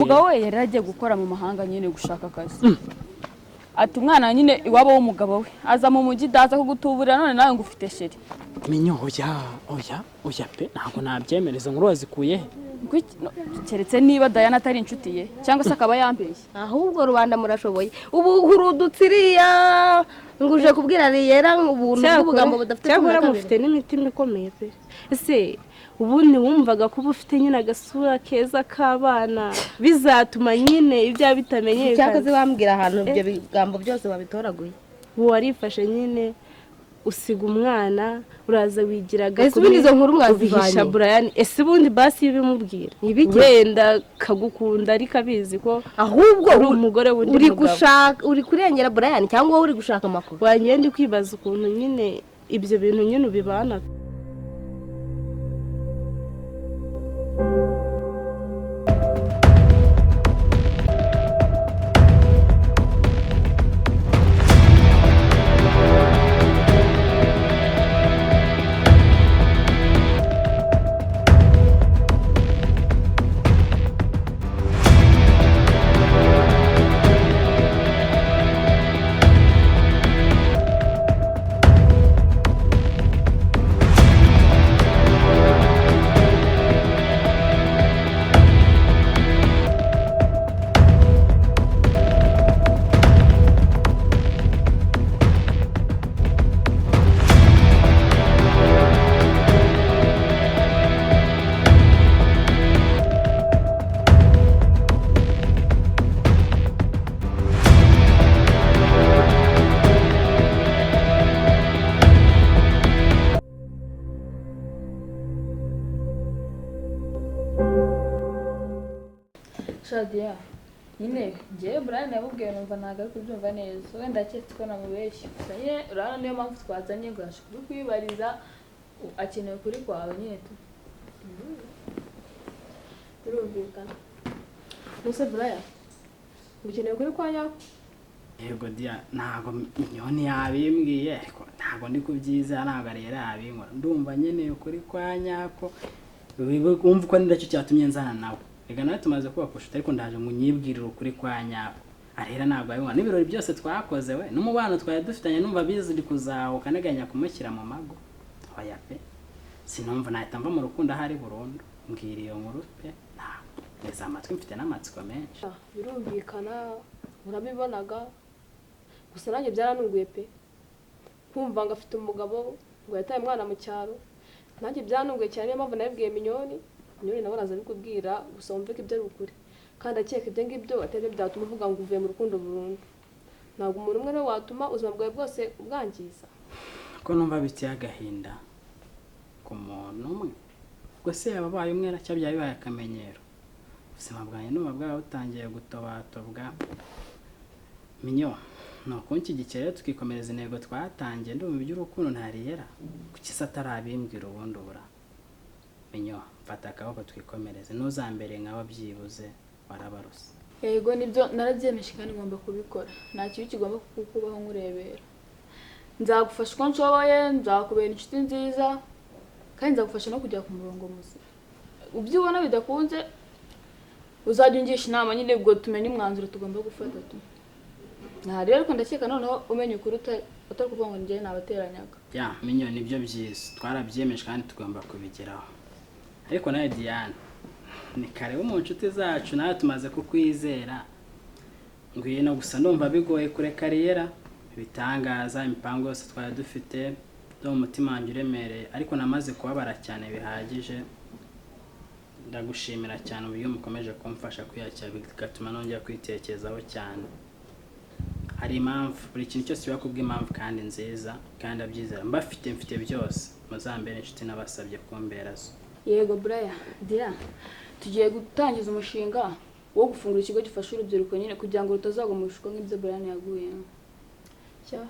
umugabo we yari agiye gukora mu mahanga nyine gushaka akazi ati umwana nyine iwabo w'umugabo we aza mu mujyi daza kugutuburira none nawe ngo ufite sheri Minyo oya pe ntabwo nabyemereza nkuru wazikuye keretse niba Diana atari inshuti ye cyangwa se akaba yambeshye ahubwo rubanda murashoboye ubu hurudutsiriya nguje kubwira riyera ubuntu bw'ubugambo budafite cyangwa mufite n'imitima ikomeye pe ese ubundi wumvaga kuba ufite nyine agasura keza k'abana bizatuma nyine ibya bitamenyekana cyangwa se wambwira ahantu ibyo bigambo byose babitoraguye warifashe nyine usiga umwana uraza wigiraga ese ubundi izo nkuru mwazivanye Brian ese ubundi basi ibimubwira wenda kagukunda ariko abizi ko ahubwo uri umugore wundi uri gushaka uri kurengera Brian cyangwa wowe uri gushaka amakuru wagenda kwibaza ukuntu nyine ibyo bintu nyine ubibana Shadia nyine ngiye Brian yabubwiye numva ntago ari kubyumva neza wenda cyetse ko namubeshye gusa nyine urabona niyo mpamvu twazanye ngo ashobora kwibariza akeneye kuri kwawe nyine birumvikana Nuse Brian ukeneye kuri kwa nyako yego dia ntago Minyoni yabimbwiye ariko ntago ndi kubyiza ntago ari yabinkora ndumva nyeneye kuri kwa nyako wumva ko ndacyo cyatumye nzana nawe ega nawe tumaze kubapusha ariko ndaje ngo nyibwirire ukuri kwa nyako arera ntabwo abibona n'ibirori byose twakoze we n'umubano twari dufitanye numva biziri kuzahuka neganya kumushyira mu mago oya pe sinumva nahita mva mu rukundo ahari burundu mbwira iyo nkuru pe ntabwo neza amatwi mfite n'amatsiko menshi birumvikana urabibonaga gusa nanjye byaranunguye pe kumva ngo afite umugabo ngo yataye umwana mu cyaro nanjye byaranunguye cyane niyo mpamvu nabibwiye Minyoni nawe araza bikubwira gusa wumve ko ibyo ari ukuri kandi akeka ibyo ngibyo atari byatuma uvuga ngo uvuye mu rukundo burundu ntabwo umuntu umwe niwe watuma ubuzima bwawe bwose ubwangiza ko numva biteye agahinda ku muntu umwe ubwo se yababaye umwe cyabyaye bibaye akamenyero ubuzima bwanjye n'uba bwawe butangiye gutobatobwa Minyo nukunshyigikira tukikomereza intego twatangiye ndumva iby'urukundo ntariyera kuki se atarabimbwira ubundi ubura Minyo fata akaboko twikomereze ntuzambere nk'abo byibuze warabaruse yego nibyo narabyemeje kandi ngomba kubikora nta kintu kigomba kukubaho nkurebera nzagufasha uko nshoboye nzakubera inshuti nziza kandi nzagufasha no kujya ku murongo muzima ubyo ubona bidakunze uzajya ungisha inama nyine ubwo tumenye umwanzuro tugomba gufata tu nta rero ariko ndakeka noneho umenye ukuri utari kuvuga ngo njye nabateranyaga ya Minyo nibyo byiza twarabyemeje kandi tugomba kubigeraho ariko nawe Diane ni kare mu nshuti zacu nawe tumaze kukwizera ngwino gusa ndumva bigoye kure kariyera bitangaza imipango yose twari dufite do umutima wanjye uremereye ariko namaze kubabara cyane bihagije ndagushimira cyane uburyo mukomeje kumfasha kwiyakira bigatuma nongera kwitekerezaho cyane hari impamvu buri kintu cyose kiba kubw'impamvu kandi nziza kandi abyizera mfite byose muzambere inshuti nabasabye kumbera zo yego Brian Dia tugiye gutangiza umushinga wo gufungura ikigo gifasha urubyiruko nyine kugira ngo rutazagwa mu bishuko nk'ibyo Brian yaguyemo cya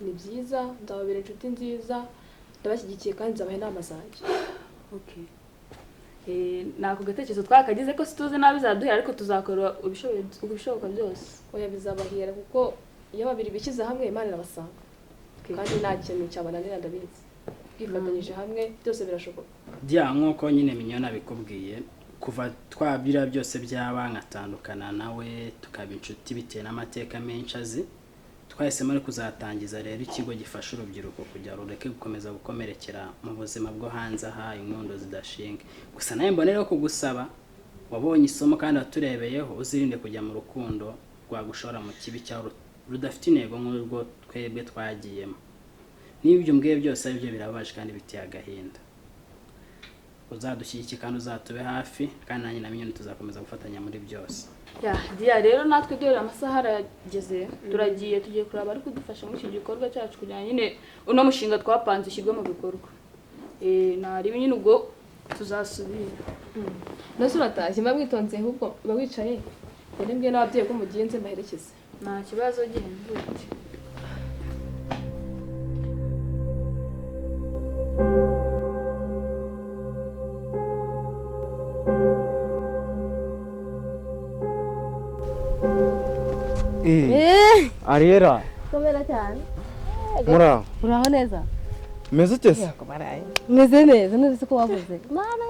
ni byiza ndababera inshuti nziza ndabashyigikiye kandi nzabaha inama zanjye okay nako gatekerezo twakagize ko situze nabi zaduhera ariko tuzakora ubishoboka byose oya bizabahira kuko iyo babiri bikize hamwe Imana irabasanga kandi nta kintu cyabananira ndabizi twifatanyije hamwe byose birashoboka Dia nkuko nyine Minyoni abikubwiye kuva twabira byose byaba nkatandukana nawe tukaba inshuti bitewe n'amateka menshi azi, twahisemo ari kuzatangiza rero ikigo gifasha urubyiruko kugira rureke gukomeza gukomerekera mu buzima bwo hanze aha inkondo zidashinga. Gusa nawe mbonera kugusaba, wabonye isomo kandi waturebeyeho, uzirinde kujya mu rukundo rwagushora mu kibi cyangwa rudafite intego nk'urwo twebwe twagiyemo. Niba ibyo mbwiye byose ari byo birabaje kandi biteye agahinda, uzadushyigikira kandi uzatube hafi, kandi nanjye na Minyoni tuzakomeza gufatanya muri byose. Dia rero natwe dore amasaha arageze, turagiye tugiye kuraba ari kudufasha muri iki gikorwa cyacu kugira nyine uno mushinga twapanze ushyirwe mu bikorwa. Nari nyine ubwo tuzasubira. Nose uratashye mba mwitonze ahubwo uba wicaye. Rero mbwiye n'ababyeyi ko mugiyenze mbaherekeze. Nta kibazo gihembwe. Ariera komera cyane. muraho Uraho neza? meze ute se? Meze neza, nzi ko wavuze.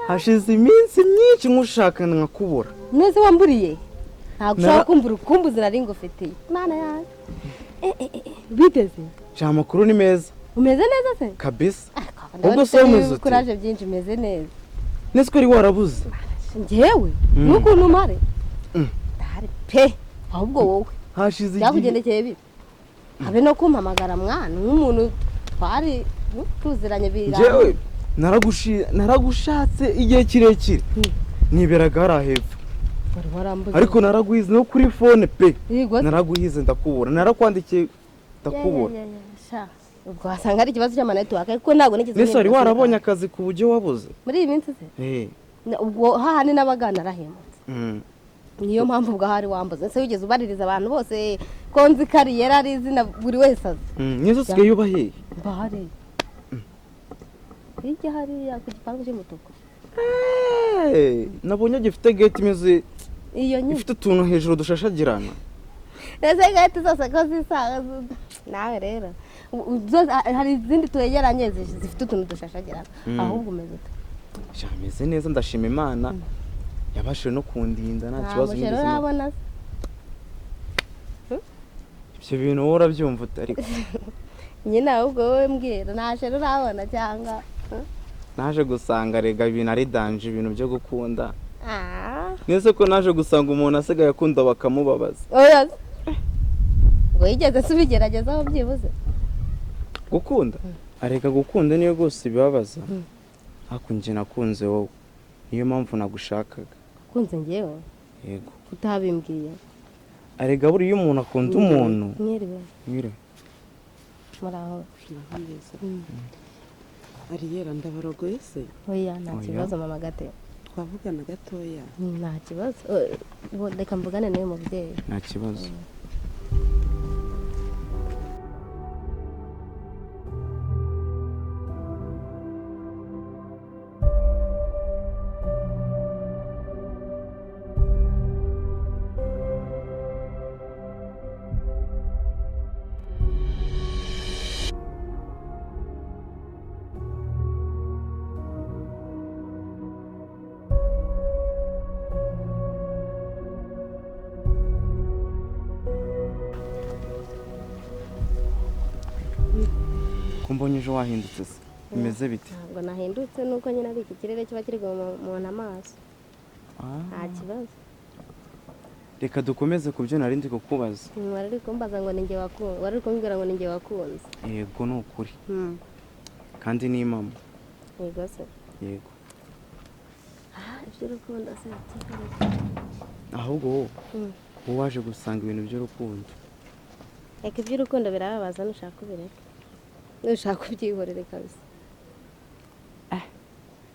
Hashize iminsi myinshi nkushaka nkakubura. Neze wamburiye? Ntabwo ushaka kumbura ukumbuzi nari ngufitiye. Mana yawe. Biteze? Cha makuru ni meza. Umeze neza se? Kabisa. Ubwo so umeze ute? Kuraje byinshi meze neza. Nese ko ari warabuze? Njyewe? Nuko numare? Ndahari pe. Ahubwo wowe. Hashize byakugendekeye bibi. Habe no kumpamagara mwana nk'umuntu twari tuziranye birana. Njyewe naragushatse igihe kirekire. Niberaga hari hepfo. Ariko naraguhize no kuri phone pe. Naraguhize ndakubura. Narakwandikiye ndakubura. Sha. Ubwo wasanga ari ikibazo cy'amaneti wake kuko ntabwo nigeze. Nese wari warabonye akazi ku buryo wabuze? Muri iyi minsi se? Ubwo hahani n'abagana arahemutse. Niyo mpamvu ubwo hari wambuze. Ese wigeze ubaririza abantu bose ko nzi kariyera ari izina buri wese azi. Nyezo sigaye yubahe? Bahari. Iki hari ya ku gipangu cy'umutuku. Nabonye gifite gate imeze iyo nyine. Ifite utuntu hejuru dushashagirana. Ese gate zose ko zisaga nawe rero. Hari izindi twegeranye zifite utuntu dushashagirana. Ahubwo umeze ute? Jameze neza ndashima Imana. Yabashije no kundinda nta kibazo nigeze nabona. Ibyo bintu wowe urabyumva ariko. Nyine ahubwo wowe mbwira naje urabona cyangwa naje gusanga rega ibintu ari danje ibintu byo gukunda. Nese ko naje gusanga umuntu asigaye akunda bakamubabaza. Oya. Ngo yigeze subigeragezaho byibuze. Gukunda? Areka gukunda niyo gose bibabaza. Hakunje nakunze wowe. Niyo mpamvu nagushakaga. Kunze ngewe? Yego. Utabimbwiye. Arega buri iyo umuntu akunda umuntu. Mwiriwe. Mwire. Muraho. Ariera ndabarogoye se? Oya nta kibazo mama gate. Twavugana gatoya. Nta kibazo. Reka mvugane nawe mubyeyi. Nta kibazo. Kumbonye ejo wahindutse se bimeze bite? Ntabwo nahindutse nuko nyine ari iki kirere kiba kiri mu amaso. Nta kibazo. Reka dukomeze kubyo nari ndi kukubaza. Wari kumbaza ngo ninge wakunze, wari kumbwira ngo ninge wakunze. Yego ni ukuri. Kandi ni mama. Yego se. Yego. Iby'urukundo se. Ahubwo wowe waje gusanga ibintu by'urukundo. Reka iby'urukundo birababaza nushaka kubireka. Nushaka kubyihorera kabisa.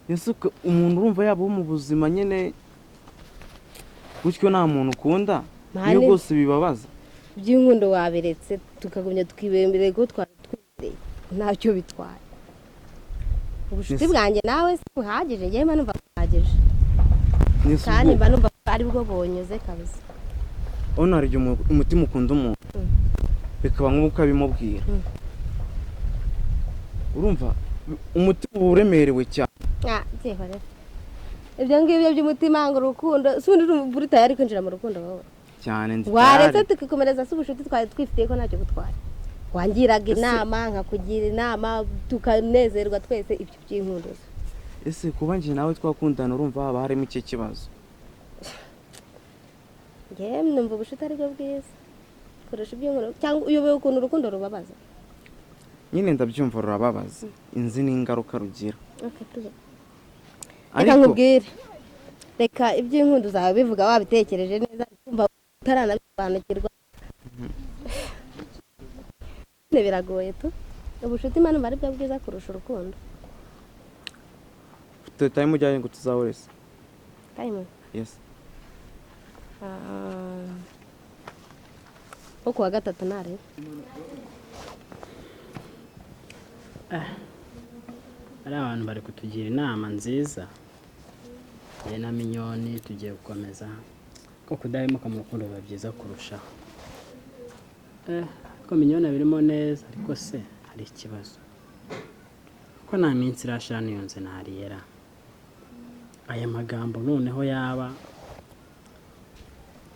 Yesuka umuntu urumva yabo mu buzima nyene gutyo nta muntu ukunda niyo gose bibabaza. By'inkundo wabiretse tukagumya tukibembere ko twari twireye. Ntacyo bitwaye. Ubushuti bwanjye nawe se buhagije ngiye mba numva buhagije. Kandi mba numva ari bwo bonyuze kabisa. Ono ari umutima ukunda umuntu. Bikaba nk'uko abimubwira. Urumva umutima uremerewe cyane. Byihorera. ibyo ngibyo by'umutima ngo urukundo si undi uri tayari kwinjira mu rukundo wowe cyane ndi waretse tukikomereza se ubushuti twari twifitiye ko ntacyo butwara wangiraga inama nkakugira inama tukanezerwa twese ibyo by'inkunduzo ese kuba nje nawe twakundana urumva haba harimo iki kibazo ngewe numva ubushuti ari bwo bwiza kurusha iby'inkunduzo cyangwa uyobewe ukuntu urukundo rubabaza nyine ndabyumva rurababaza inzi n'ingaruka rugira reka nkubwire reka iby'inkundu zawe bivuga wabitekereje neza kumva utaranabisobanukirwa biragoye tu ubushuti imana ari bwo bwiza kurusha urukundo time ujyanye ngo tuzahorese time yes nko kuwa gatatu ntare ari abantu bari kutugira inama nziza ye na Minyoni tugiye gukomeza ko kudahemuka mu rukundo biba byiza kurushaho ko Minyoni abirimo neza ariko se hari ikibazo ko nta minsi irashira niyonze ntariyera aya magambo noneho yaba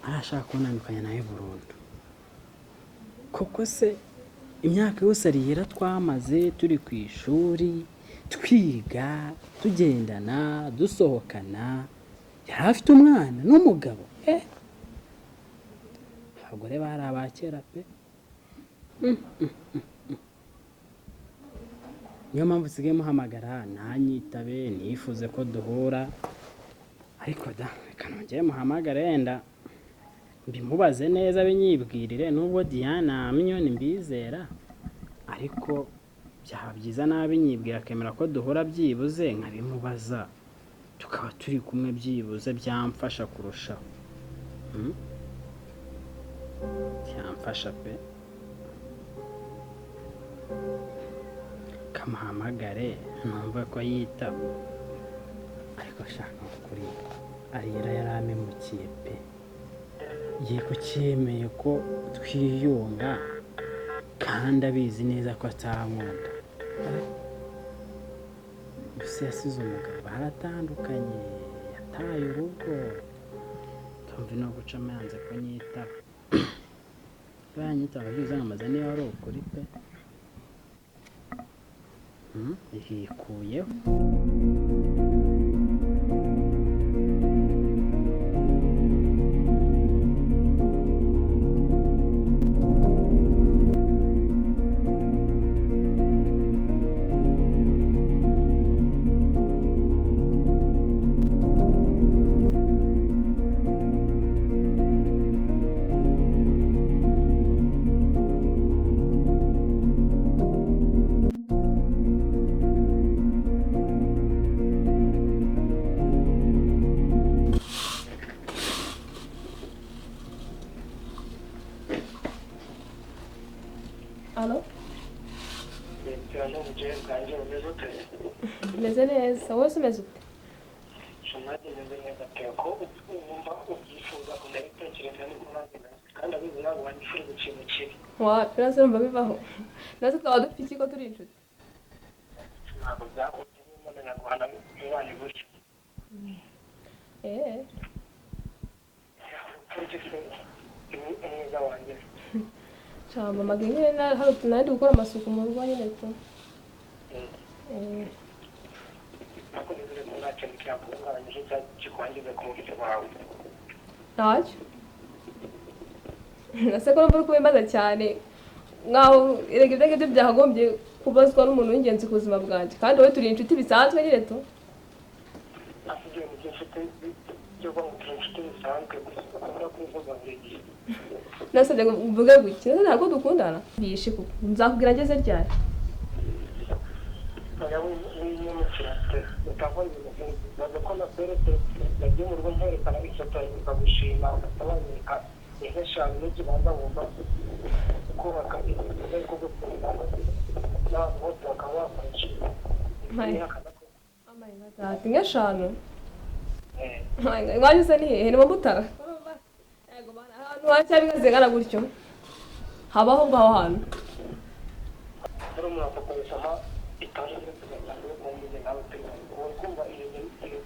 arashaka kunandukanya nawe burundu koko se imyaka yose ariyera twamaze turi ku ishuri twiga tugendana dusohokana yari afite umwana n'umugabo abagore bari abakera pe niyo mpamvu usigaye muhamagara ntanyitabe nifuze ko duhura ariko da reka nongere muhamagare yenda mbimubaze neza binyibwirire nubwo Diana Minyoni mbizera ariko byaba byiza nabinyibwira akemera ko duhura byibuze nkabimubaza tukaba turi kumwe byibuze byamfasha kurushaho byamfasha pe kamuhamagare numva ko yitaba ariko shaka kuri arira yaramemukiye pe yego cyemeye ko twiyunga kandi abizi neza ko atankunda gusa yasize umugabo baratandukanye yataye urugo tumva no guca amanze ko nyitaba banyitaba biza nkamaze niba ari ukuri pe yikuyeho meze neza wowe se umeze ute wapi nase numva bibaho nase twaba dufite iki ko turi inshuti cyangwa mama nyine hari tunandi gukora amasuku mu rugo nyine tu ntacyo nase ko numva uri kubimbaza cyane nkaho erega ibyo ngibyo byakagombye kubazwa n'umuntu w'ingenzi ku buzima bwanjye kandi wowe turi inshuti bisanzwe nyine tu nasabye ngo mvuge gutya nase ntabwo dukundana bishe kuko nzakubwira ngeze ryari nk'eshanu iwanyu se ni hehe ni mu Mutara ahantu hacyari zingana gutyo habaho ngaho hantu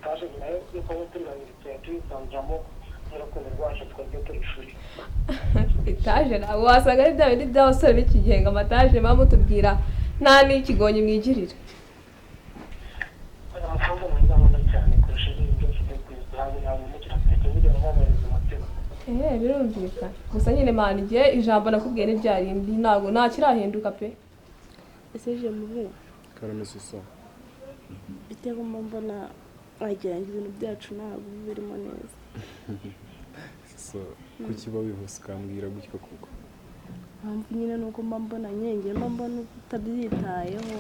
etaje nayo yuko turi babiri tuyisanzamo n'urukundo rwacu twebwe turi shuri. etaje ntabwo wasanga ari bya bindi by'abasore b'iki gihe ngo amataje baba mutubwira nta n'ikigonyi mwigirira. Umukobwa mwiza nkunda cyane kurusha ibindi byose byo ku isi ntabwo nabimugira afite video nkomereza umutima. Birumvikana gusa nyine mani igihe ijambo nakubwiye n'ibyarindi ntabwo nta kirahinduka pe. ese je muhe karame Soso. bitego mbona wagira ngo ibintu byacu ntabwo birimo neza. So kuki ba wihuse ukambwira gutyo kuko mpamvu nyine nuko mbona nyenge mbona utabyitayeho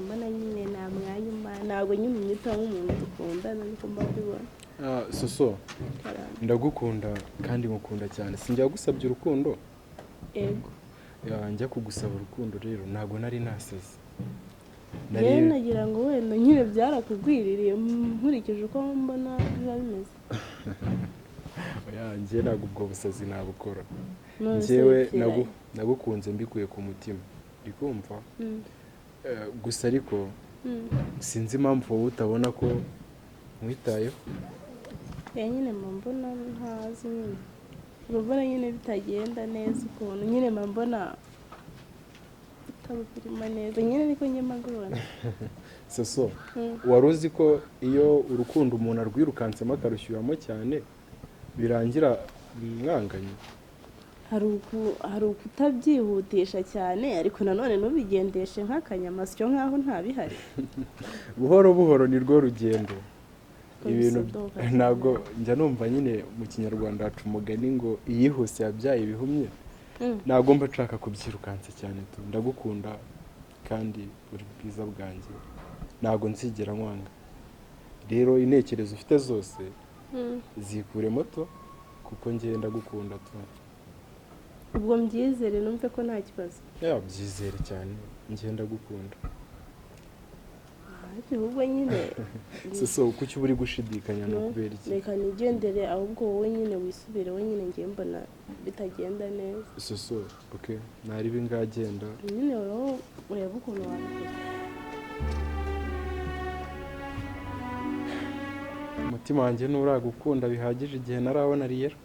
mbona nyine nta mwanya ntabwo nyine umwita nk'umuntu dukundana niko mbabibona. Soso ndagukunda kandi ngukunda cyane sinjya gusabye urukundo. Ego njya kugusaba urukundo rero ntabwo nari nasaze. Nari nagira ngo wenda nyine byarakugwiririye nkurikije uko mbona biba bimeze. Njye ntabwo ubwo busazi nabukora. Njyewe nagukunze mbikuye ku mutima ndikumva. Gusa ariko sinzi impamvu wowe utabona ko mwitayeho. Nyine mbona ntazi nyine urabona nyine bitagenda neza ukuntu nyine mbona bitabirimo neza nyine niko njye magurana. Soso wari uzi ko iyo urukundo umuntu arwirukansemo akarushyuramo cyane birangira mwanganye. hari ukutabyihutisha cyane ariko nanone ntubigendeshe nk'akanyamasyo nk'aho ntabihari. buhoro buhoro ni rwo rugendo. Ibintu ntabwo njya numva nyine mu kinyarwanda haca umugani ngo iyihuse yabyaye ibihumye. Ntabwo mba nshaka kubyirukansa cyane tu ndagukunda kandi uri bwiza bwanjye ntabwo nzigera nkwanga. Rero intekerezo ufite zose zikure moto kuko njye ndagukunda tu. ubwo mbyizere numve ko nta kibazo. Byizere cyane njye ndagukunda. ahubwo nyine Soso kuki uri gushidikanya no kubera iki? reka nigendere ahubwo wowe nyine wisubire wowe nyine ngiye mbona bitagenda neza. Soso okay nari bingagenda nyine wowe ureba ukuntu wabikora. umutima wanjye nturagukunda bihagije igihe narabona riyera.